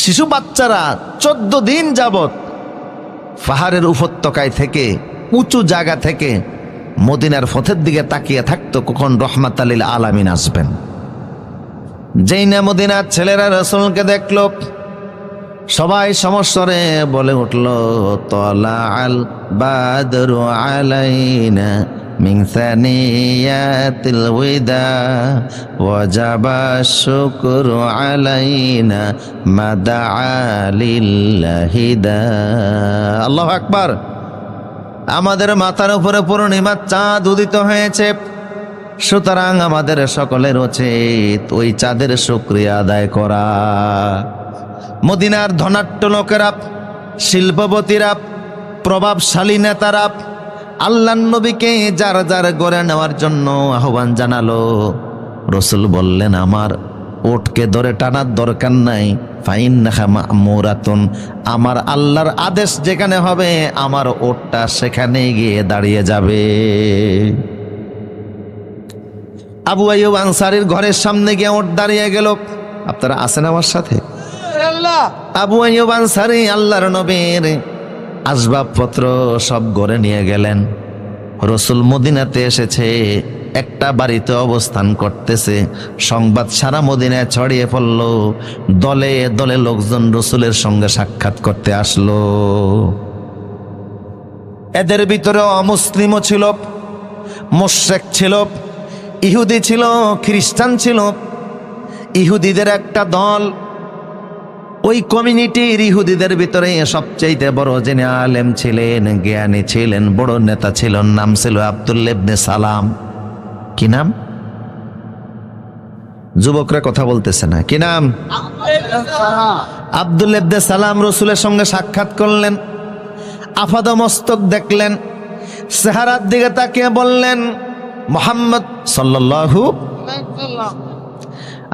শিশু বাচ্চারা 14 দিন যাবত পাহাড়ের উপত্যকায় থেকে উঁচু জায়গা থেকে মদিনার পথের দিকে তাকিয়ে থাকতো কখন রহমাতাল লিল আলামিন আসবেন। যেই না মদিনার ছেলেরা রাসূলকে দেখলো, সবাই সমস্বরে বলে উঠল, তলা আল বাদরু আলাইনা মিন সানিয়াতিল ওয়াদা ওয়াজাবা শুকরু আলাইনা মাদা লিল্লাহি দা। আল্লাহু আকবার। আমাদের মাথার উপরে পূর্ণিমার চাঁদ উদিত হয়েছে, সুতরাং আমাদের সকলের উচিত ওই চাঁদের শুকরিয়া আদায় করা। মদিনার ধনাঢ্য লোকেরা, শিল্পপতিরা, প্রভাবশালী নেতারা আল্লাহর নবীকে যার যার গড়ে নেওয়ার জন্য আহ্বান জানালো। রাসূল বললেন, আমার ওটকে ধরে টানার দরকার নাই, ফাইন্নাহা মা'মুরাতুন, আমার আল্লাহর আদেশ যেখানে হবে আমার ওটটা সেখানে গিয়ে দাঁড়িয়ে যাবে। আবু আইয়ুব আনসারীর ঘরের সামনে গিয়ে ওট দাঁড়িয়ে গেল। আপনারা আছেন আমার সাথে? আবু আইয়ুব আনসারী আল্লাহর নবীর আসবাবপত্র সব ঘরে নিয়ে গেলেন। রাসূল মদিনাতে এসেছে, একটা বাড়িতে অবস্থান করতেছে, সংবাদ সারা মদিনায় ছড়িয়ে পড়ল। দলে দলে লোকজন রাসূলের সঙ্গে সাক্ষাৎ করতে আসলো। এদের ভিতরে অমুসলিমও ছিল, মুশরিক ছিল, ইহুদি ছিল, খ্রিস্টান ছিল। ইহুদিদের একটা দল, ওই কমিউনিটির ইহুদিদের ভিতরে সবচেয়ে বড় যিনি আলেম ছিলেন, জ্ঞানী ছিলেন, বড় নেতা ছিলেন, নাম ছিল আব্দুল্লাহ ইবনে সালাম। কি নাম? যুবকরা কথা বলতেছে না, কি নাম? আব্দুল্লাহ ইবনে সালাম রাসূলের সঙ্গে সাক্ষাৎ করলেন, আপাদ মস্তক দেখলেন, চেহারার দিকে তাকিয়ে বললেন, মুহাম্মদ সাল্লাল্লাহু আলাইহি ওয়াসাল্লাম,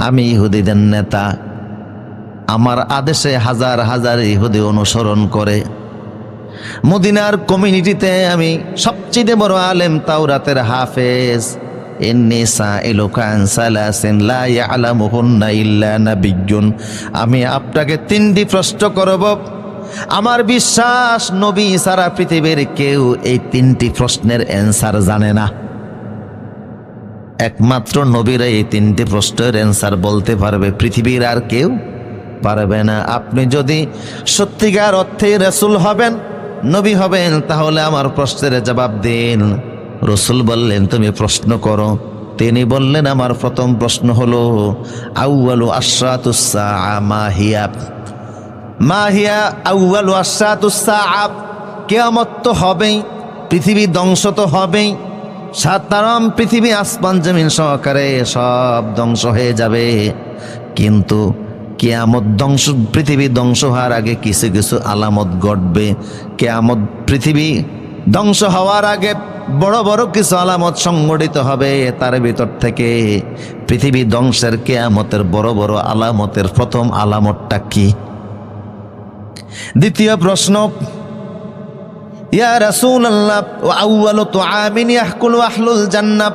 আমি ইহুদিদের নেতা, আমার আদেশে হাজার হাজার ইহুদি অনুসরণ করে। মদিনার কমিউনিটিতে আমি সবচেয়ে বড় আলেম, তাওরাতের হাফেজ। ইন্নী সাইলুকা আন সালাসিন লা ইয়ালামুহুন্না ইল্লা নাবিয়্যুন, আমি আপনাকে 3টি প্রশ্ন করব। আমার বিশ্বাস নবী সারা পৃথিবীর কেউ এই 3টি প্রশ্নের অ্যান্সার জানে না। একমাত্র নবীরা এই 3টি প্রশ্নের অ্যান্সার বলতে পারবে, পৃথিবীর আর কেউ পারবে না। আপনি যদি সত্যিকার অর্থে রাসূল হবেন, নবী হবেন, তাহলে আমার প্রশ্নের জবাব দিন। রাসূল বললেন, তুমি প্রশ্ন করো। তিনি বললেন, আমার প্রথম প্রশ্ন হলো, আউয়ালু আশরাতুস সাআ মা হিয়া? মা হিয়া আউয়ালু আশরাতুস সাআ? কিয়ামত তো হবেই, পৃথিবী ধ্বংস তো হবেই, সাধারণ পৃথিবী আসমান জমিন সহকারে সব ধ্বংস হয়ে যাবে। কিন্তু কিয়ামত ধ্বংস, পৃথিবী ধ্বংস হওয়ার আগে কিছু কিছু আলামত ঘটবে। কিয়ামত, পৃথিবী ধ্বংস হওয়ার আগে বড় বড় কিছু আলামত সংঘটিত হবে। তার ভিতর থেকে পৃথিবী ধ্বংসের, কিয়ামতের বড় বড় আলামতের প্রথম আলামতটা কি? দ্বিতীয় প্রশ্ন, ইয়া রাসূলুল্লাহ, ওয়া আউয়ালু তুআমিন ইয়াকুলু আহলুল জান্নাহ,